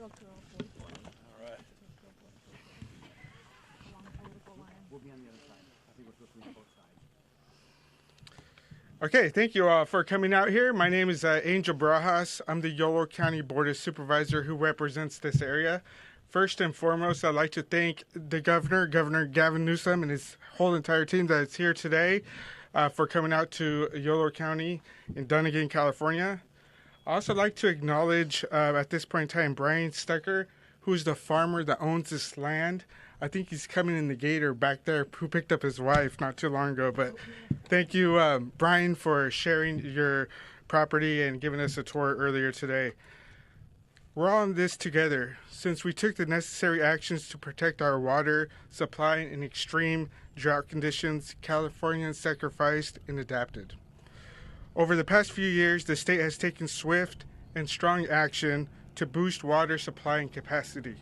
All right. We'll be on the other side. I think we're supposed to be on both sides. Okay, thank you all for coming out here. My name is Angel Barajas. I'm the Yolo County Board of Supervisor who represents this area. First and foremost, I'd like to thank the Governor Gavin Newsom, and his whole entire team that is here today for coming out to Yolo County in Dunnigan, California. I also like to acknowledge at this point in time Brian Stecker, who's the farmer that owns this land. I think he's coming in the gate or back there, who picked up his wife not too long ago. But thank you, Brian, for sharing your property and giving us a tour earlier today. We're all in this together. Since we took the necessary actions to protect our water supply in extreme drought conditions, Californians sacrificed and adapted. Over the past few years, the state has taken swift and strong action to boost water supply and capacity.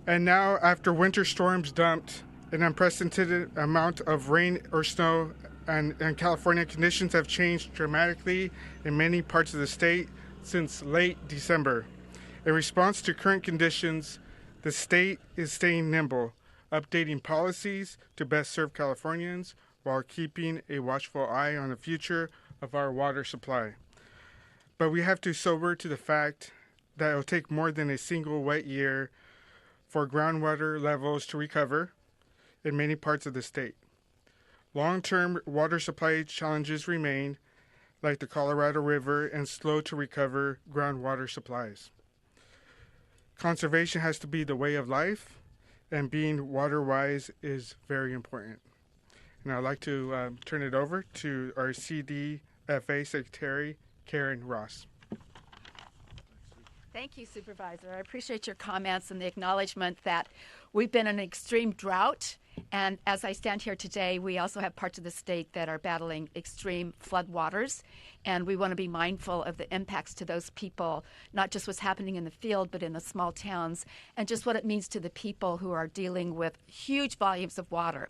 And now, after winter storms dumped an unprecedented amount of rain or snow, and California, conditions have changed dramatically in many parts of the state since late December. In response to current conditions, the state is staying nimble, updating policies to best serve Californians while keeping a watchful eye on the future of our water supply. But we have to sober to the fact that it will take more than a single wet year for groundwater levels to recover in many parts of the state. Long-term water supply challenges remain, like the Colorado River and slow-to-recover groundwater supplies. Conservation has to be the way of life, and being water-wise is very important. And I'd like to turn it over to our CDFA Secretary, Karen Ross. Thank you, Supervisor. I appreciate your comments and the acknowledgement that we've been in an extreme drought. And as I stand here today, we also have parts of the state that are battling extreme floodwaters. And we want to be mindful of the impacts to those people, not just what's happening in the field, but in the small towns, and just what it means to the people who are dealing with huge volumes of water.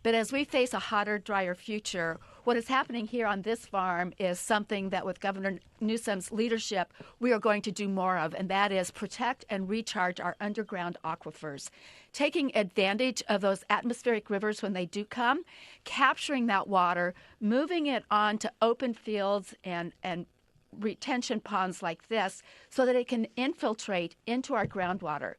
But as we face a hotter, drier future, what is happening here on this farm is something that with Governor Newsom's leadership, we are going to do more of, and that is protect and recharge our underground aquifers, taking advantage of those atmospheric rivers when they do come, capturing that water, moving it onto open fields and retention ponds like this so that it can infiltrate into our groundwater.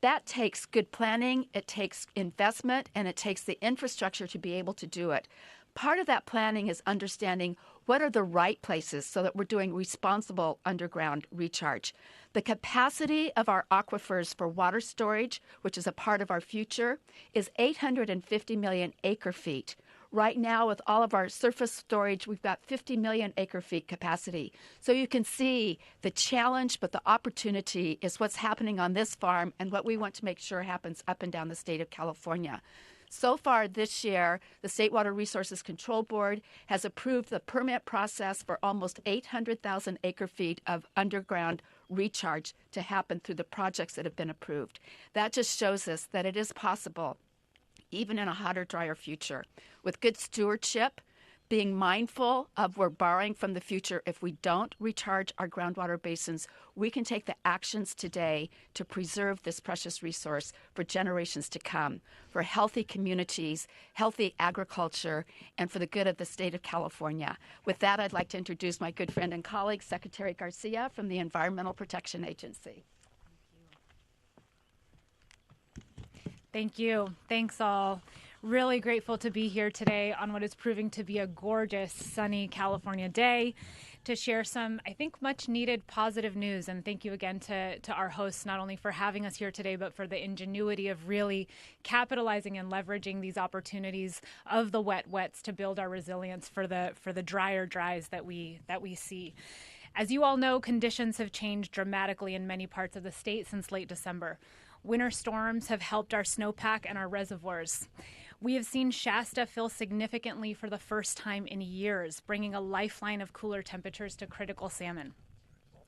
That takes good planning, it takes investment, and it takes the infrastructure to be able to do it. Part of that planning is understanding what are the right places so that we're doing responsible underground recharge. The capacity of our aquifers for water storage, which is a part of our future, is 850 million acre feet. Right now, with all of our surface storage, we've got 50 million acre feet capacity. So you can see the challenge, but the opportunity is what's happening on this farm and what we want to make sure happens up and down the state of California. So far this year, the State Water Resources Control Board has approved the permit process for almost 800,000 acre feet of underground recharge to happen through the projects that have been approved. That just shows us that it is possible, even in a hotter, drier future. With good stewardship, being mindful of we're borrowing from the future. If we don't recharge our groundwater basins, we can take the actions today to preserve this precious resource for generations to come, for healthy communities, healthy agriculture, and for the good of the state of California. With that, I'd like to introduce my good friend and colleague, Secretary Garcia from the Environmental Protection Agency. Thank you. Thanks all. Really grateful to be here today on what is proving to be a gorgeous, sunny California day to share some, I think, much needed positive news. And thank you again to our hosts, not only for having us here today, but for the ingenuity of really capitalizing and leveraging these opportunities of the wets to build our resilience for the drier dries that we see. As you all know, conditions have changed dramatically in many parts of the state since late December. Winter storms have helped our snowpack and our reservoirs. We have seen Shasta fill significantly for the first time in years, bringing a lifeline of cooler temperatures to critical salmon.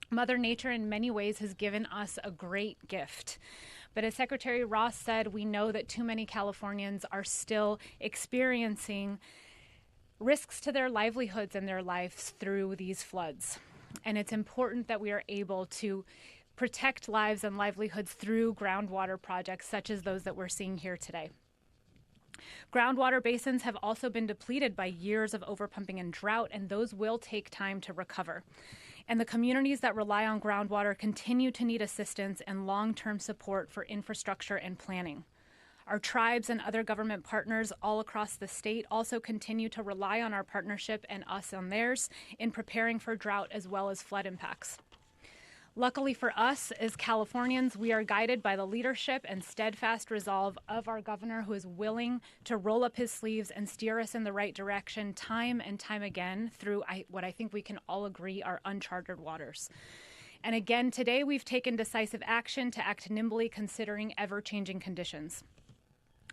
Mother Nature in many ways has given us a great gift. But as Secretary Ross said, we know that too many Californians are still experiencing risks to their livelihoods and their lives through these floods. And it's important that we are able to protect lives and livelihoods through groundwater projects such as those that we're seeing here today. Groundwater basins have also been depleted by years of overpumping and drought, and those will take time to recover. And the communities that rely on groundwater continue to need assistance and long-term support for infrastructure and planning. Our tribes and other government partners all across the state also continue to rely on our partnership and us on theirs in preparing for drought as well as flood impacts. Luckily for us, as Californians, we are guided by the leadership and steadfast resolve of our governor, who is willing to roll up his sleeves and steer us in the right direction time and time again through what I think we can all agree are uncharted waters. And again, today we've taken decisive action to act nimbly considering ever-changing conditions.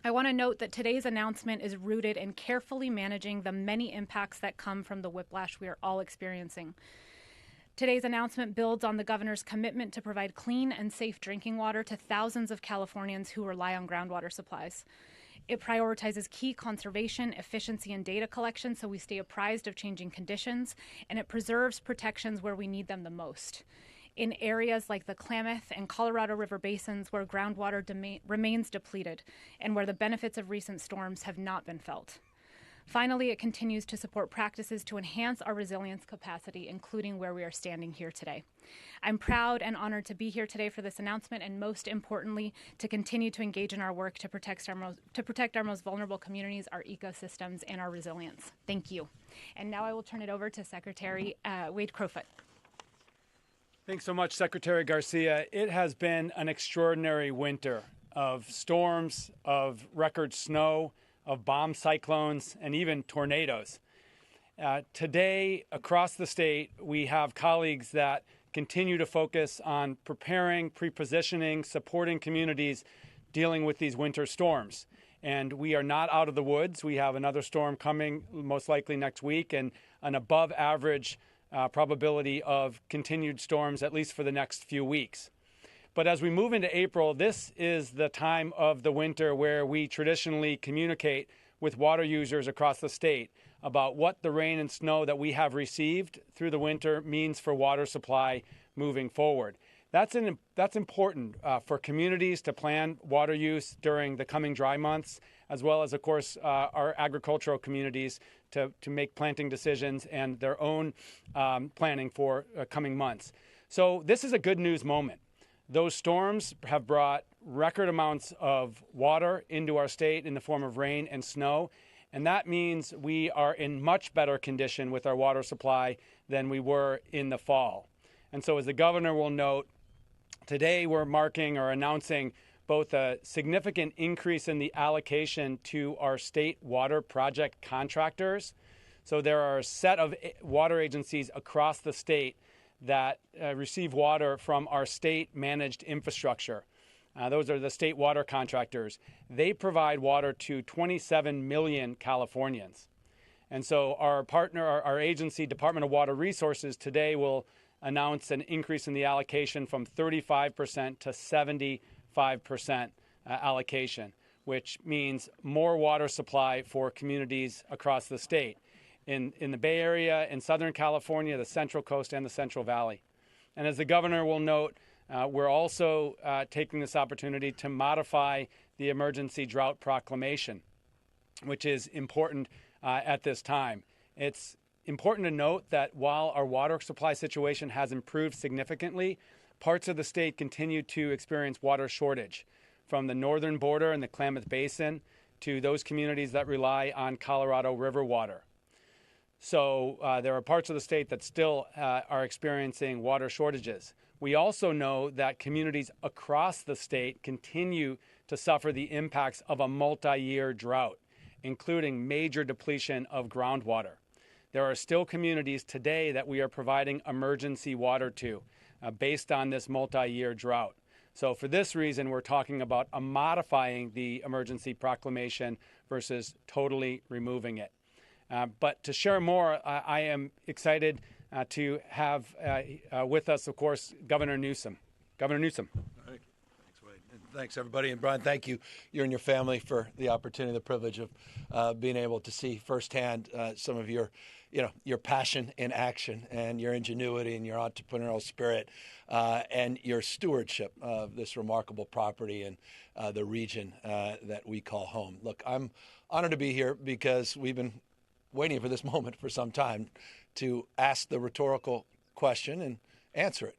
I want to note that today's announcement is rooted in carefully managing the many impacts that come from the whiplash we are all experiencing. Today's announcement builds on the governor's commitment to provide clean and safe drinking water to thousands of Californians who rely on groundwater supplies. It prioritizes key conservation, efficiency, and data collection so we stay apprised of changing conditions, and it preserves protections where we need them the most. In areas like the Klamath and Colorado River basins where groundwater remains depleted and where the benefits of recent storms have not been felt. Finally, it continues to support practices to enhance our resilience capacity, including where we are standing here today. I'm proud and honored to be here today for this announcement, and most importantly, to continue to engage in our work to protect our most vulnerable communities, our ecosystems, and our resilience. Thank you. And now I will turn it over to Secretary Wade Crowfoot. Thanks so much, Secretary Garcia. It has been an extraordinary winter of storms, of record snow, of bomb cyclones, and even tornadoes. Today, across the state, we have colleagues that continue to focus on preparing, pre-positioning, supporting communities dealing with these winter storms. And we are not out of the woods. We have another storm coming most likely next week, and an above average probability of continued storms, at least for the next few weeks. But as we move into April, this is the time of the winter where we traditionally communicate with water users across the state about what the rain and snow that we have received through the winter means for water supply moving forward. That's important for communities to plan water use during the coming dry months, as well as, of course, our agricultural communities to make planting decisions and their own planning for coming months. So this is a good news moment. Those storms have brought record amounts of water into our state in the form of rain and snow, and that means we are in much better condition with our water supply than we were in the fall. And so, as the governor will note, today we're marking or announcing both a significant increase in the allocation to our state water project contractors. So there are a set of water agencies across the state that receive water from our state-managed infrastructure. Those are the state water contractors. They provide water to 27 million Californians. And so our partner, our agency, Department of Water Resources, today will announce an increase in the allocation from 35% to 75% allocation, which means more water supply for communities across the state. In the Bay Area, in Southern California, the Central Coast, and the Central Valley. And as the governor will note, we're also taking this opportunity to modify the emergency drought proclamation, which is important at this time. It's important to note that while our water supply situation has improved significantly, parts of the state continue to experience water shortage, from the northern border and the Klamath Basin to those communities that rely on Colorado River water. So there are parts of the state that still are experiencing water shortages. We also know that communities across the state continue to suffer the impacts of a multi-year drought, including major depletion of groundwater. There are still communities today that we are providing emergency water to based on this multi-year drought. So for this reason, we're talking about modifying the emergency proclamation versus totally removing it. But to share more, I am excited to have with us, of course, Governor Newsom. Governor Newsom. All right. Thanks, Wade. And Thanks, everybody. And Brian, thank you and your family for the opportunity, the privilege of being able to see firsthand some of your passion in action and your ingenuity and your entrepreneurial spirit and your stewardship of this remarkable property and the region that we call home. Look, I'm honored to be here because we've been waiting for this moment for some time to ask the rhetorical question and answer it.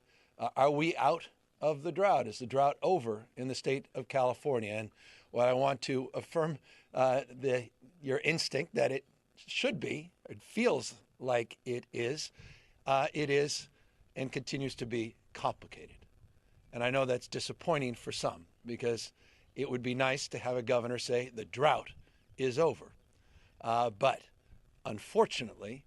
Are we out of the drought? Is the drought over in the state of California? And what I want to affirm your instinct that it should be, it feels like it is and continues to be complicated. And I know that's disappointing for some because it would be nice to have a governor say the drought is over. But unfortunately,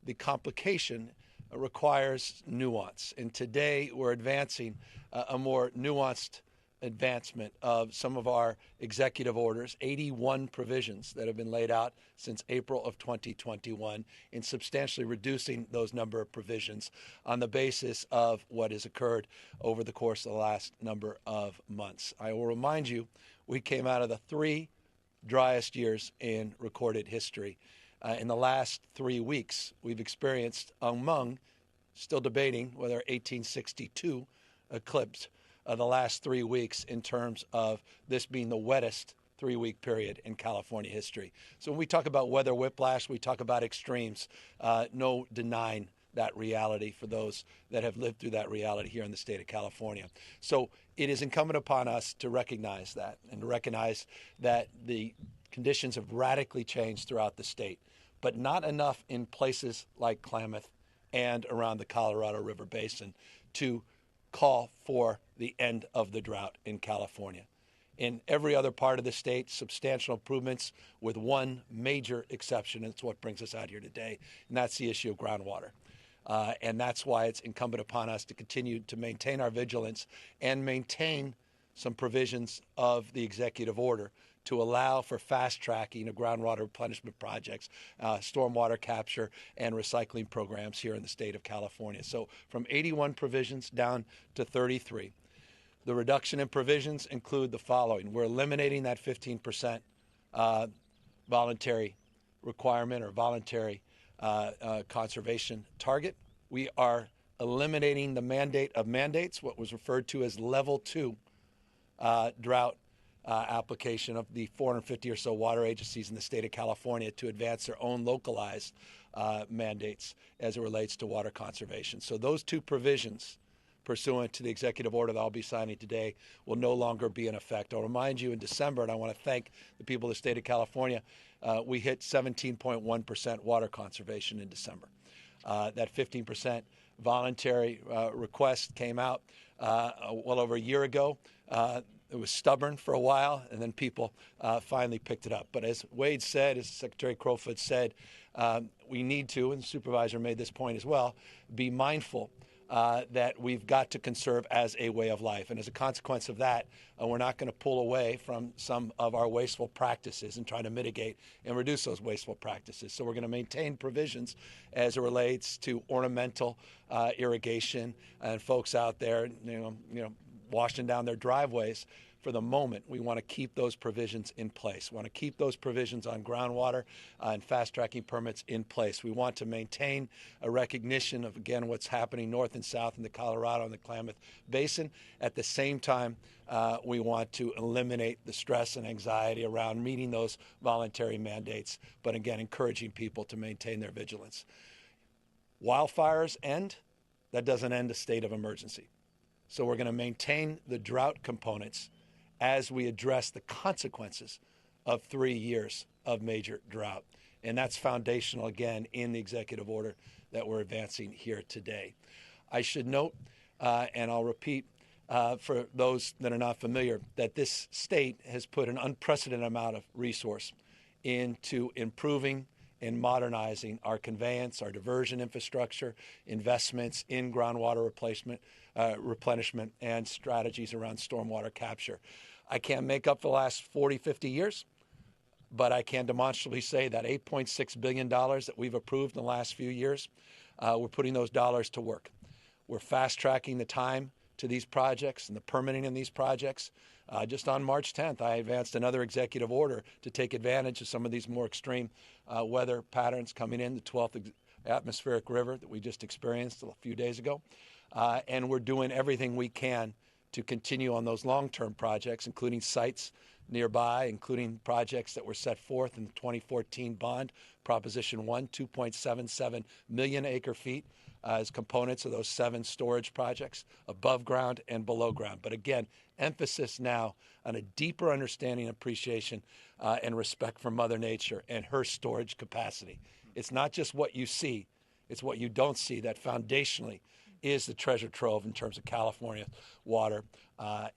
the complication requires nuance. And today we're advancing a more nuanced advancement of some of our executive orders, 81 provisions that have been laid out since April of 2021, in substantially reducing those number of provisions on the basis of what has occurred over the course of the last number of months. I will remind you, we came out of the 3 driest years in recorded history. In the last 3 weeks, we've experienced still debating whether 1862 eclipsed the last 3 weeks in terms of this being the wettest 3-week period in California history. So when we talk about weather whiplash, we talk about extremes. No denying that reality for those that have lived through that reality here in the state of California. So it is incumbent upon us to recognize that and to recognize that the conditions have radically changed throughout the state, but not enough in places like Klamath and around the Colorado River Basin to call for the end of the drought in California. In every other part of the state, substantial improvements with one major exception, and it's what brings us out here today, and that's the issue of groundwater. And that's why it's incumbent upon us to continue to maintain our vigilance and maintain some provisions of the executive order to allow for fast tracking of groundwater replenishment projects, stormwater capture, and recycling programs here in the state of California. So from 81 provisions down to 33. The reduction in provisions include the following. We're eliminating that 15% voluntary requirement or voluntary conservation target. We are eliminating the mandate of mandates, what was referred to as level 2 drought application of the 450 or so water agencies in the state of California to advance their own localized mandates as it relates to water conservation. So those 2 provisions pursuant to the executive order that I'll be signing today will no longer be in effect. I'll remind you in December, and I want to thank the people of the state of California, we hit 17.1% water conservation in December. That 15% voluntary request came out well over a year ago. It was stubborn for a while, and then people finally picked it up. But as Wade said, as Secretary Crowfoot said, we need to, and the supervisor made this point as well, be mindful that we've got to conserve as a way of life. And as a consequence of that, we're not going to pull away from some of our wasteful practices and try to mitigate and reduce those wasteful practices. So we're going to maintain provisions as it relates to ornamental irrigation and folks out there, washing down their driveways. For the moment, we want to keep those provisions in place. We want to keep those provisions on groundwater and fast-tracking permits in place. We want to maintain a recognition of, again, what's happening north and south in the Colorado and the Klamath Basin. At the same time, we want to eliminate the stress and anxiety around meeting those voluntary mandates, but again, encouraging people to maintain their vigilance. Wildfires end, that doesn't end a state of emergency. So we're going to maintain the drought components as we address the consequences of 3 years of major drought. And that's foundational, again, in the executive order that we're advancing here today. I should note, and I'll repeat for those that are not familiar, that this state has put an unprecedented amount of resource into improving and modernizing our conveyance, our diversion infrastructure, investments in groundwater replenishment, and strategies around stormwater capture. I can't make up for the last 40, 50 years, but I can demonstrably say that $8.6 billion that we've approved in the last few years, we're putting those dollars to work. We're fast-tracking the time to these projects and the permitting in these projects. Just on March 10th, I advanced another executive order to take advantage of some of these more extreme weather patterns coming in, the 12th atmospheric river that we just experienced a few days ago. And we're doing everything we can to continue on those long-term projects, including sites nearby, including projects that were set forth in the 2014 bond, Proposition 1, 2.77 million acre feet as components of those 7 storage projects, above ground and below ground. But again, emphasis now on a deeper understanding, appreciation, and respect for Mother Nature and her storage capacity. It's not just what you see, it's what you don't see that foundationally is the treasure trove in terms of California water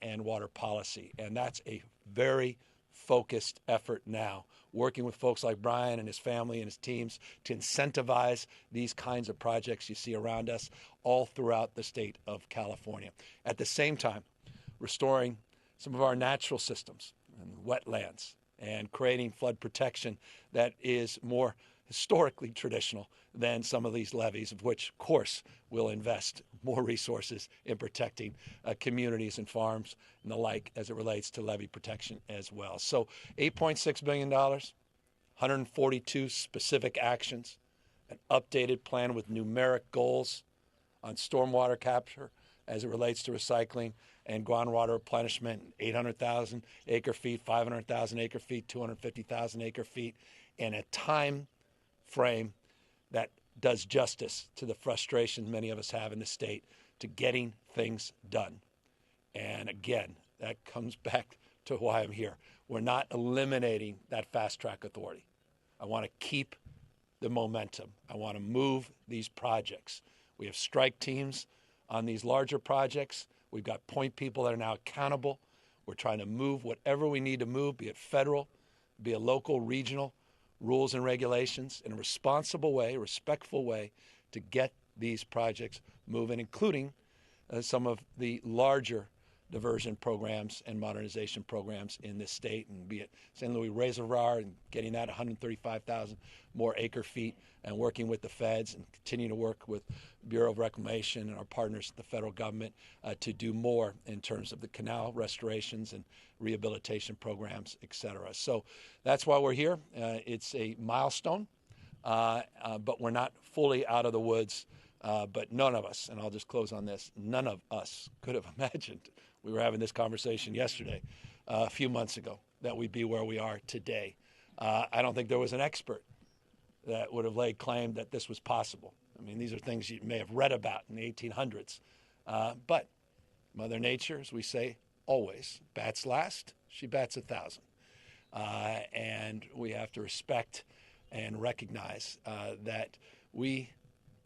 and water policy. And that's a very focused effort now, working with folks like Brian and his family and his teams to incentivize these kinds of projects you see around us all throughout the state of California. At the same time, restoring some of our natural systems and wetlands and creating flood protection that is more historically traditional than some of these levees, of which, of course, will invest more resources in protecting communities and farms and the like as it relates to levee protection as well. So $8.6 billion, 142 specific actions, an updated plan with numeric goals on stormwater capture as it relates to recycling and groundwater replenishment, 800,000 acre feet, 500,000 acre feet, 250,000 acre feet, and a time frame that does justice to the frustration many of us have in the state to getting things done. And again, that comes back to why I'm here. We're not eliminating that fast track authority. I want to keep the momentum. I want to move these projects. We have strike teams on these larger projects. We've got point people that are now accountable. We're trying to move whatever we need to move, be it federal, be it local, regional, rules and regulations in a responsible way, respectful way to get these projects moving, including some of the larger diversion programs and modernization programs in this state, and be it San Luis Reservoir and getting that 135,000 more acre feet and working with the feds and continuing to work with Bureau of Reclamation and our partners at the federal government to do more in terms of the canal restorations and rehabilitation programs, et cetera. So that's why we're here. It's a milestone, but we're not fully out of the woods. But none of us, and I'll just close on this, none of us could have imagined, we were having this conversation yesterday, a few months ago, that we'd be where we are today. I don't think there was an expert that would have laid claim that this was possible. I mean, these are things you may have read about in the 1800s. But Mother Nature, as we say, always bats last. She bats 1,000. And we have to respect and recognize that we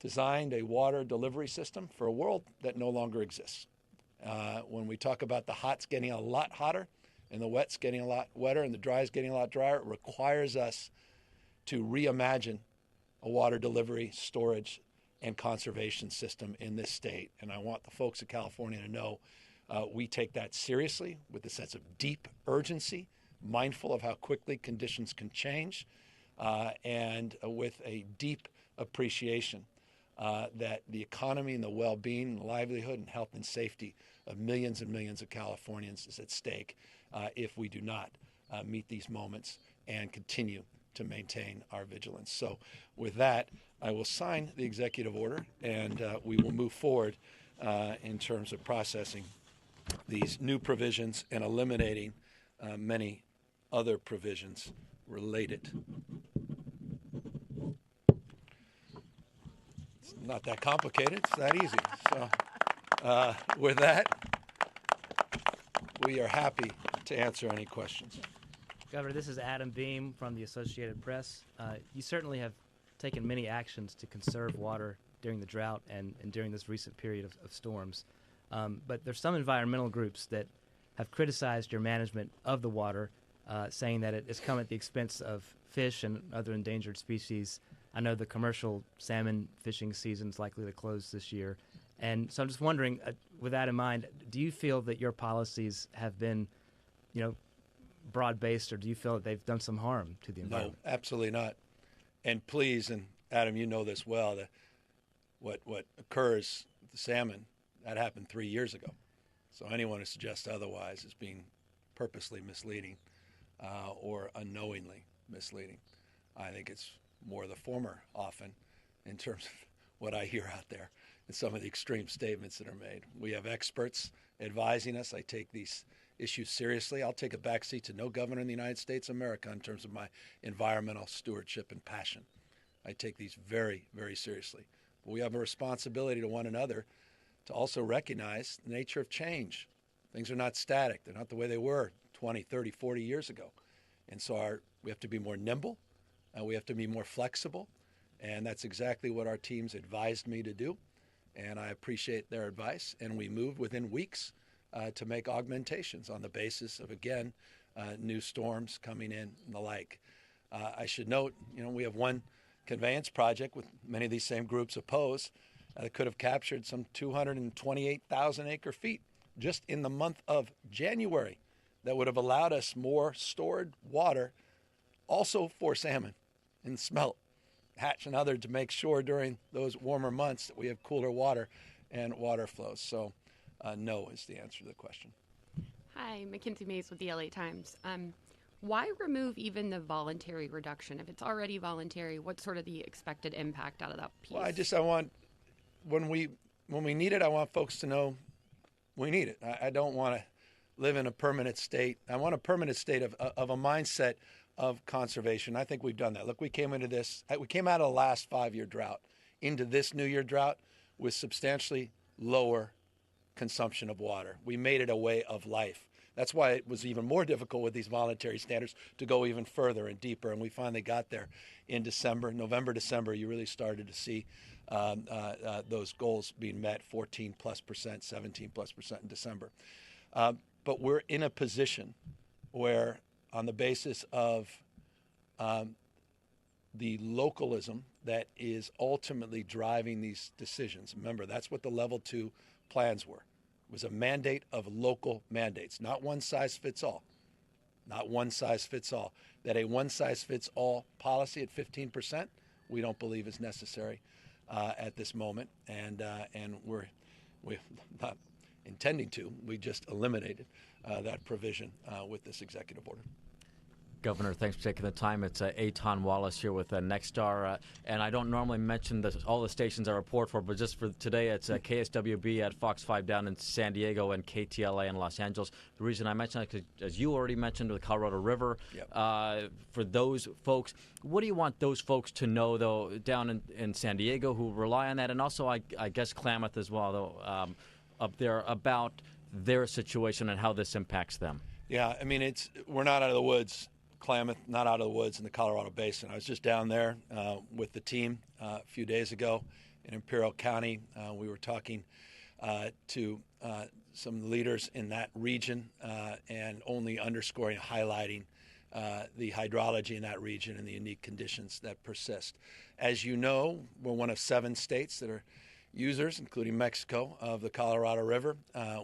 designed a water delivery system for a world that no longer exists. When we talk about the hot's getting a lot hotter and the wet's getting a lot wetter and the dry's getting a lot drier, it requires us to reimagine a water delivery, storage, and conservation system in this state. And I want the folks of California to know we take that seriously with a sense of deep urgency, mindful of how quickly conditions can change, and with a deep appreciation that the economy and the well-being, and livelihood, and health and safety of millions and millions of Californians is at stake if we do not meet these moments and continue to maintain our vigilance. So with that, I will sign the executive order, and we will move forward in terms of processing these new provisions and eliminating many other provisions related. It's not that complicated. It's that easy. So with that, we are happy to answer any questions. Governor, this is Adam Beam from the Associated Press. You certainly have taken many actions to conserve water during the drought and during this recent period of storms. But there's some environmental groups that have criticized your management of the water, saying that it has come at the expense of fish and other endangered species. I know the commercial salmon fishing season is likely to close this year. And so I'm just wondering, with that in mind, do you feel that your policies have been, broad-based, or do you feel that they've done some harm to the environment? No, absolutely not. And please, and Adam, you know this well, that what occurs with the salmon, that happened 3 years ago. So anyone who suggests otherwise is being purposely misleading or unknowingly misleading. I think it's more the former often in terms of what I hear out there and some of the extreme statements that are made. We have experts advising us. I take these issues seriously. I'll take a backseat to no governor in the United States of America in terms of my environmental stewardship and passion. I take these very, very seriously. But we have a responsibility to one another to also recognize the nature of change. Things are not static. They're not the way they were 20, 30, 40 years ago. And so we have to be more nimble. We have to be more flexible. And that's exactly what our teams advised me to do. And I appreciate their advice. And we moved within weeks to make augmentations on the basis of, again, new storms coming in and the like. I should note, we have one conveyance project with many of these same groups opposed that could have captured some 228,000 acre feet just in the month of January that would have allowed us more stored water also for salmon and smelt, hatch, and other to make sure during those warmer months that we have cooler water and water flows. So no is the answer to the question. Hi, Mackenzie Mays with the LA Times. Why remove even the voluntary reduction? If it's already voluntary, what's sort of the expected impact out of that piece? Well, I want, when we need it, I want folks to know we need it. I don't want to live in a permanent state. I want a permanent state of a mindset of conservation. I think we've done that. Look, we came out of the last 5-year drought into this new year drought with substantially lower consumption of water. We made it a way of life. That's why it was even more difficult with these voluntary standards to go even further and deeper. And we finally got there in December. November, December, you really started to see those goals being met, 14+%, 17+% in December. But we're in a position where, on the basis of the localism that is ultimately driving these decisions, remember, that's what the level 2 plans were. It was a mandate of local mandates, not one size fits all. Not one size fits all. That a one size fits all policy at 15%, we don't believe is necessary at this moment, and we're not intending to. We just eliminated that provision with this executive order. Governor, thanks for taking the time. It's Eitan Wallace here with Nexstar. And I don't normally mention all the stations I report for, but just for today, it's KSWB at Fox 5 down in San Diego and KTLA in Los Angeles. The reason I mention it is, as you already mentioned, the Colorado River. Yep. For those folks, what do you want those folks to know, though, down in San Diego who rely on that, and also, I guess, Klamath as well, though, up there, about their situation and how this impacts them? Yeah, I mean, we're not out of the woods. Klamath, not out of the woods in the Colorado Basin. I was just down there with the team a few days ago in Imperial County. We were talking to some leaders in that region and only underscoring, highlighting the hydrology in that region and the unique conditions that persist. As you know, we're one of 7 states that are users, including Mexico, of the Colorado River.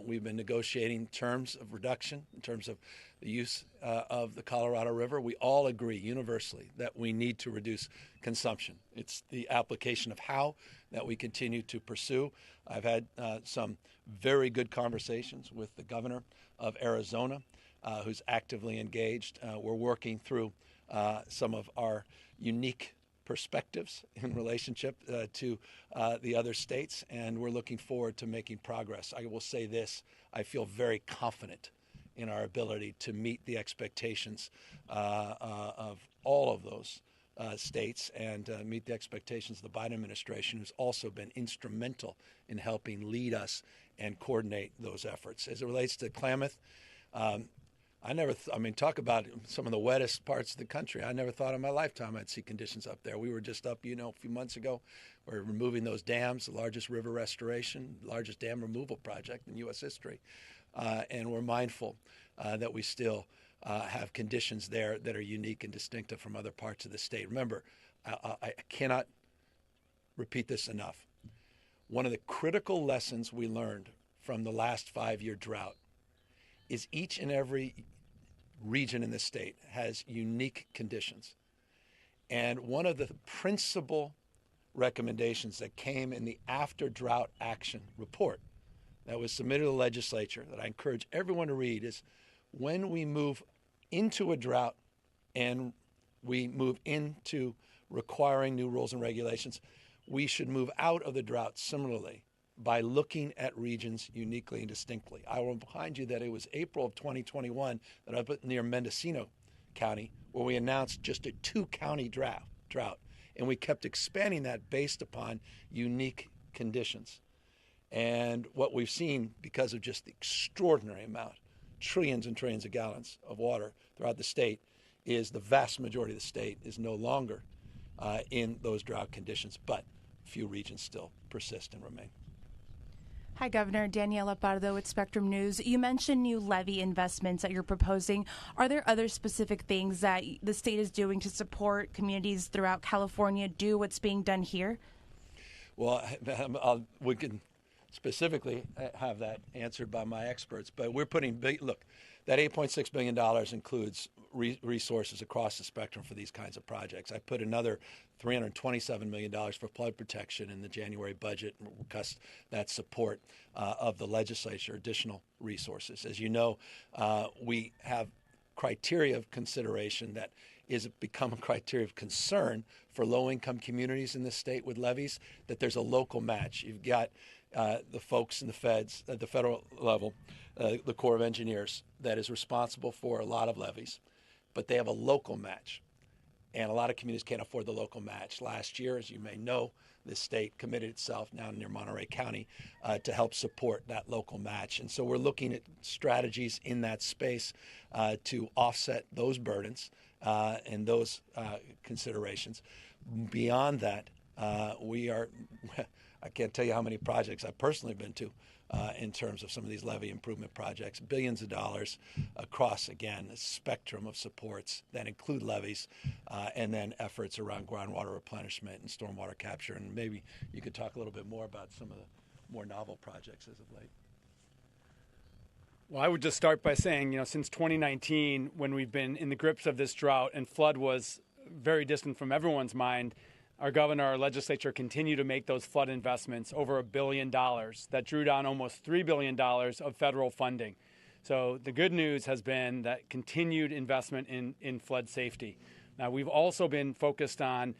We've been negotiating terms of reduction in terms of the use of the Colorado River. We all agree universally that we need to reduce consumption. It's the application of how that we continue to pursue. I've had some very good conversations with the governor of Arizona, who's actively engaged. We're working through some of our unique perspectives in relationship to the other states, and we're looking forward to making progress. I will say this, I feel very confident in our ability to meet the expectations of all of those states and meet the expectations of the Biden administration, who's also been instrumental in helping lead us and coordinate those efforts. As it relates to Klamath, talk about some of the wettest parts of the country. I never thought in my lifetime I'd see conditions up there. We were just up, a few months ago. We're removing those dams, the largest river restoration, largest dam removal project in U.S. history. And we're mindful that we still have conditions there that are unique and distinctive from other parts of the state. Remember, I cannot repeat this enough. One of the critical lessons we learned from the last 5-year drought is each and every region in the state has unique conditions. And one of the principal recommendations that came in the after drought action report that was submitted to the legislature that I encourage everyone to read is when we move into a drought and we move into requiring new rules and regulations, we should move out of the drought similarly by looking at regions uniquely and distinctly. I will remind you that it was April of 2021 that I put near Mendocino County where we announced just a 2-county drought, and we kept expanding that based upon unique conditions. And what we've seen, because of just the extraordinary amount, trillions and trillions of gallons of water throughout the state, is the vast majority of the state is no longer in those drought conditions, but few regions still persist and remain. Hi, Governor. Daniela Pardo with Spectrum News. You mentioned new levee investments that you're proposing. Are there other specific things that the state is doing to support communities throughout California do what's being done here? Well, we can specifically have that answered by my experts, but we're putting big, look, that $8.6 billion includes resources across the spectrum for these kinds of projects. I put another $327 million for flood protection in the January budget and request that support of the legislature, additional resources. As you know, we have criteria of consideration that is become a criteria of concern for low-income communities in the state with levies, that there's a local match. You've got the folks in the feds at the federal level, the Corps of Engineers, that is responsible for a lot of levies, but they have a local match. And a lot of communities can't afford the local match. Last year, as you may know, the state committed itself now near Monterey County to help support that local match. And so we're looking at strategies in that space to offset those burdens and those considerations. Beyond that, we are, I can't tell you how many projects I've personally been to in terms of some of these levee improvement projects, billions of dollars across, again, a spectrum of supports that include levees and then efforts around groundwater replenishment and stormwater capture. And maybe you could talk a little bit more about some of the more novel projects as of late. Well, I would just start by saying, since 2019, when we've been in the grips of this drought and flood was very distant from everyone's mind, our governor, our legislature continue to make those flood investments, over $1 billion, that drew down almost $3 billion of federal funding. So the good news has been that continued investment in flood safety. Now, we've also been focused on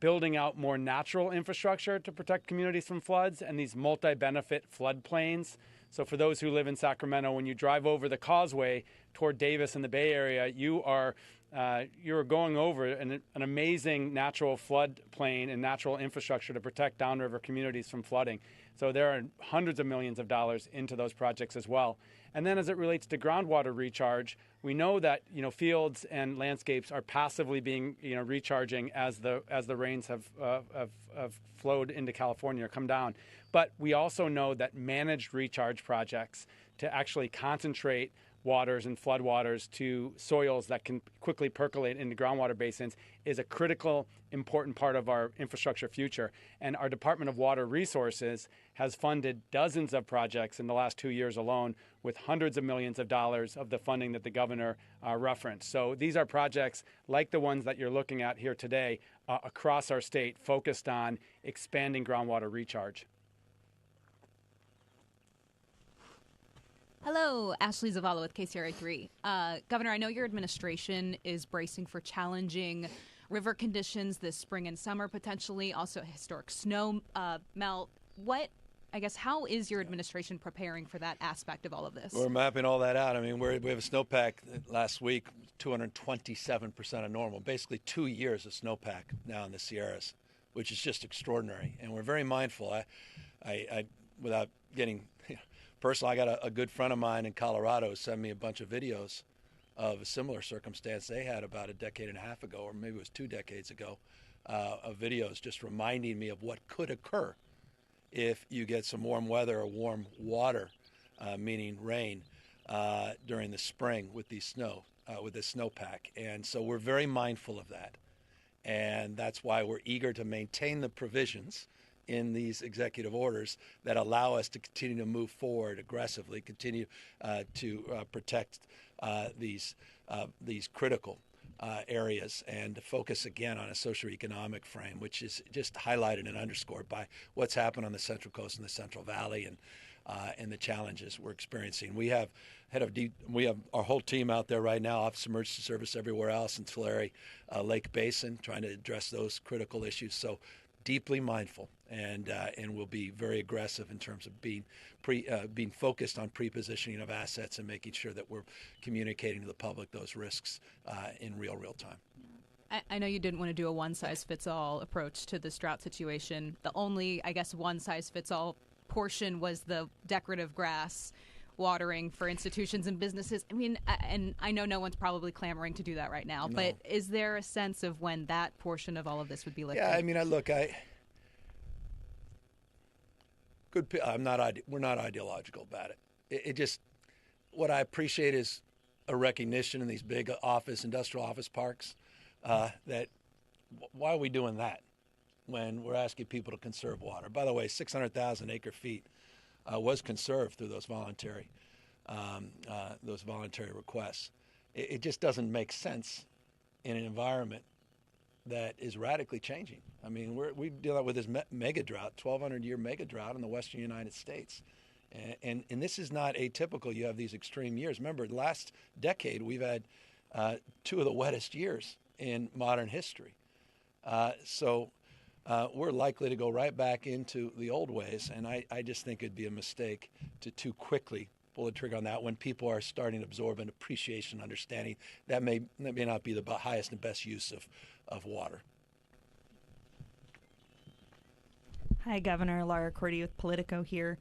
building out more natural infrastructure to protect communities from floods and these multi-benefit floodplains. So for those who live in Sacramento, when you drive over the causeway toward Davis in the Bay Area, you're going over an amazing natural floodplain and natural infrastructure to protect downriver communities from flooding. So there are hundreds of millions of dollars into those projects as well. And then as it relates to groundwater recharge, we know that fields and landscapes are passively being recharging as the rains have flowed into California or come down. But we also know that managed recharge projects to actually concentrate waters and floodwaters to soils that can quickly percolate into groundwater basins is a critical, important part of our infrastructure future. And our Department of Water Resources has funded dozens of projects in the last 2 years alone with hundreds of millions of dollars of the funding that the governor referenced. So these are projects like the ones that you're looking at here today across our state focused on expanding groundwater recharge. Hello, Ashley Zavala with KCRA3. Governor, I know your administration is bracing for challenging river conditions this spring and summer, potentially, also historic snow melt. How is your administration preparing for that aspect of all of this? We're mapping all that out. I mean, we have a snowpack last week, 227% of normal, basically 2 years of snowpack now in the Sierras, which is just extraordinary. And we're very mindful. I without getting personal, I got a good friend of mine in Colorado send me a bunch of videos of a similar circumstance they had about a decade and a half ago, or maybe it was 2 decades ago, of videos just reminding me of what could occur if you get some warm weather or warm water, meaning rain, during the spring with these with this snowpack. And so we're very mindful of that. And that's why we're eager to maintain the provisions in these executive orders that allow us to continue to move forward aggressively, continue to protect these critical areas, and to focus again on a socioeconomic frame, which is just highlighted and underscored by what's happened on the Central Coast and the Central Valley. And and the challenges we're experiencing. We have our whole team out there right now, Office of Emergency Service everywhere else in Tulare Lake Basin, trying to address those critical issues. So deeply mindful, and we'll be very aggressive in terms of being focused on pre-positioning of assets and making sure that we're communicating to the public those risks in real time. I know you didn't want to do a one-size-fits-all approach to this drought situation. The only, I guess, one-size-fits-all portion was the decorative grass watering for institutions and businesses. I mean, and I know no one's probably clamoring to do that right now, but is there a sense of when that portion of all of this would be lifted? Yeah, I mean, we're not ideological about it. It just, what I appreciate is a recognition in these big industrial office parks that why are we doing that when we're asking people to conserve water? By the way, 600,000 acre feet was conserved through those voluntary requests. It just doesn't make sense in an environment that is radically changing. I mean, we deal with this mega drought, 1,200-year mega drought in the western United States. And this is not atypical. You have these extreme years. Remember, last decade, we've had 2 of the wettest years in modern history. So we're likely to go right back into the old ways. And I just think it'd be a mistake to too quickly pull the trigger on that when people are starting to absorb an appreciation, understanding that may not be the highest and best use of water. Hi, Governor. Laura Cordy with Politico here.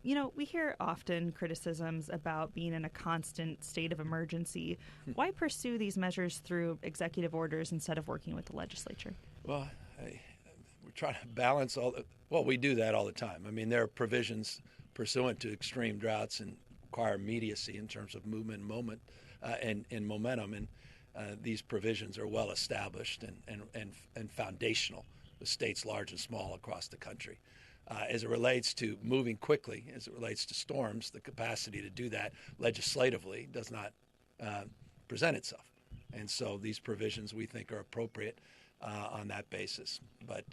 We hear often criticisms about being in a constant state of emergency. Why pursue these measures through executive orders instead of working with the legislature? Well, we're trying to balance we do that all the time. I mean, there are provisions pursuant to extreme droughts and require immediacy in terms of movement and momentum. And these provisions are well established and foundational with states large and small across the country. As it relates to moving quickly, as it relates to storms, the capacity to do that legislatively does not present itself. And so these provisions we think are appropriate on that basis. But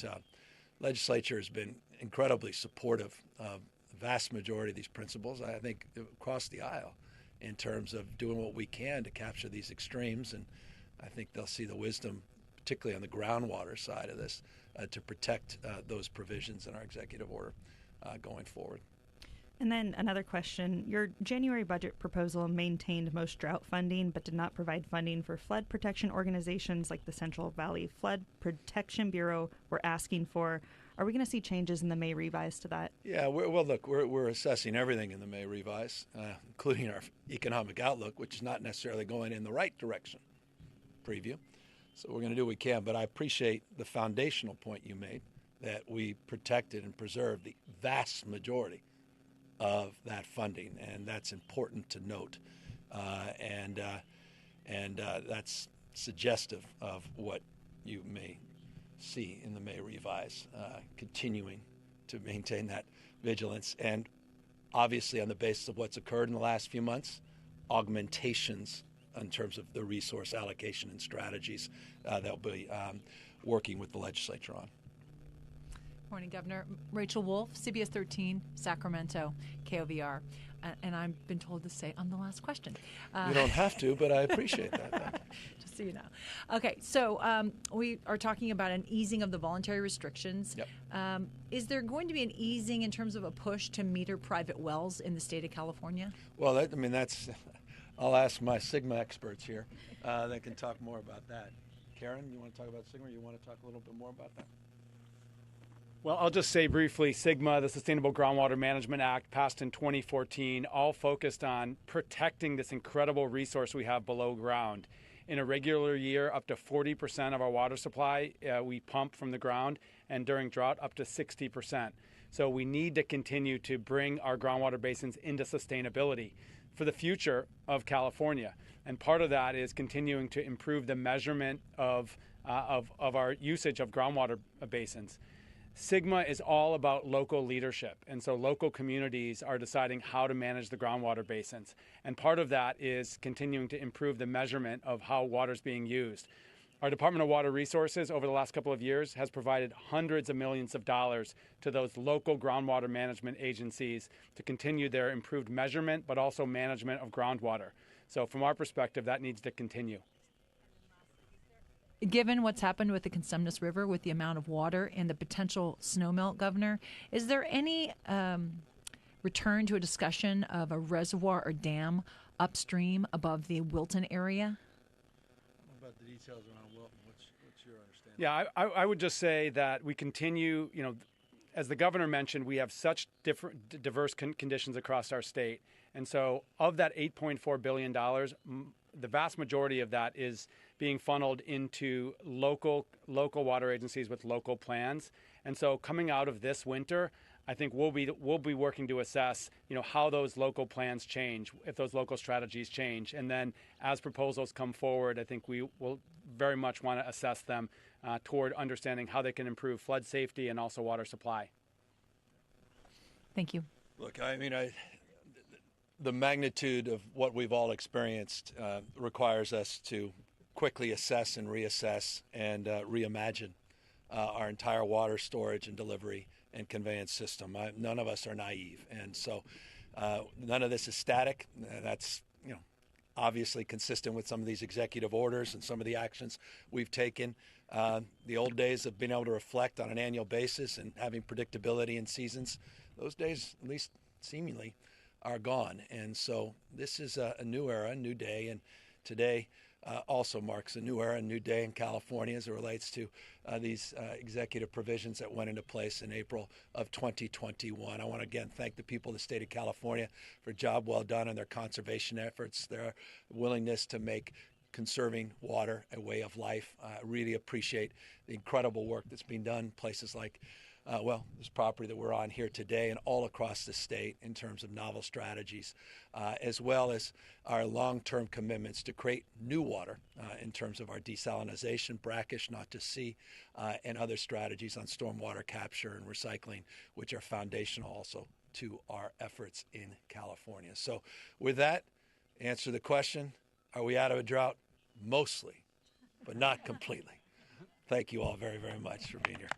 legislature has been incredibly supportive of the vast majority of these principles, I think, across the aisle in terms of doing what we can to capture these extremes. And I think they'll see the wisdom, particularly on the groundwater side of this, to protect those provisions in our executive order going forward. And then another question. Your January budget proposal maintained most drought funding but did not provide funding for flood protection organizations like the Central Valley Flood Protection Bureau we're asking for. Are we going to see changes in the May revise to that? Yeah, we're assessing everything in the May revise, including our economic outlook, which is not necessarily going in the right direction. Preview. So we're going to do what we can, but I appreciate the foundational point you made that we protected and preserved the vast majority of that funding, and that's important to note. And that's suggestive of what you may see in the May revise, continuing to maintain that vigilance. And obviously on the basis of what's occurred in the last few months, augmentations in terms of the resource allocation and strategies that we'll be working with the legislature on. Morning, Governor. Rachel Wolf, CBS 13, Sacramento, KOVR. And I've been told to say I'm the last question. You don't have to, but I appreciate that. Just so you know. Okay, so we are talking about an easing of the voluntary restrictions. Yep. Is there going to be an easing in terms of a push to meter private wells in the state of California? Well, that's... I'll ask my SGMA experts here that can talk more about that. Karen, you want to talk about SGMA, or you want to talk a little bit more about that? Well, I'll just say briefly, SGMA, the Sustainable Groundwater Management Act, passed in 2014, all focused on protecting this incredible resource we have below ground. In a regular year, up to 40% of our water supply we pump from the ground, and during drought, up to 60%. So we need to continue to bring our groundwater basins into sustainability for the future of California. And part of that is continuing to improve the measurement of our usage of groundwater basins. SGMA is all about local leadership, and so local communities are deciding how to manage the groundwater basins. And part of that is continuing to improve the measurement of how water is being used. Our Department of Water Resources over the last couple of years has provided hundreds of millions of dollars to those local groundwater management agencies to continue their improved measurement, but also management of groundwater. So from our perspective, that needs to continue. Given what's happened with the Consumnes River, with the amount of water and the potential snowmelt, Governor, is there any return to a discussion of a reservoir or dam upstream above the Wilton area? What about the details around Wilton? What's your understanding? Yeah, I would just say that we continue, as the governor mentioned, we have such diverse conditions across our state. And so of that $8.4 billion, the vast majority of that is being funneled into local water agencies with local plans. And so coming out of this winter, I think we'll be working to assess, how those local plans change, if those local strategies change. And then as proposals come forward, I think we will very much want to assess them toward understanding how they can improve flood safety and also water supply. Thank you. Look, the magnitude of what we've all experienced requires us to quickly assess and reassess and reimagine our entire water storage and delivery and conveyance system. None of us are naive, and so none of this is static. That's obviously consistent with some of these executive orders and some of the actions we've taken. The old days of being able to reflect on an annual basis and having predictability in seasons, those days, at least seemingly, are gone. And so this is a new era, a new day, and today also marks a new era, a new day in California as it relates to these executive provisions that went into place in April of 2021. I want to again thank the people of the state of California for a job well done on their conservation efforts, their willingness to make conserving water a way of life. I really appreciate the incredible work that's being done in places like this property that we're on here today and all across the state in terms of novel strategies, as well as our long-term commitments to create new water in terms of our desalinization, brackish, not to sea, and other strategies on stormwater capture and recycling, which are foundational also to our efforts in California. So with that, answer the question, are we out of a drought? Mostly, but not completely. Thank you all very, very much for being here.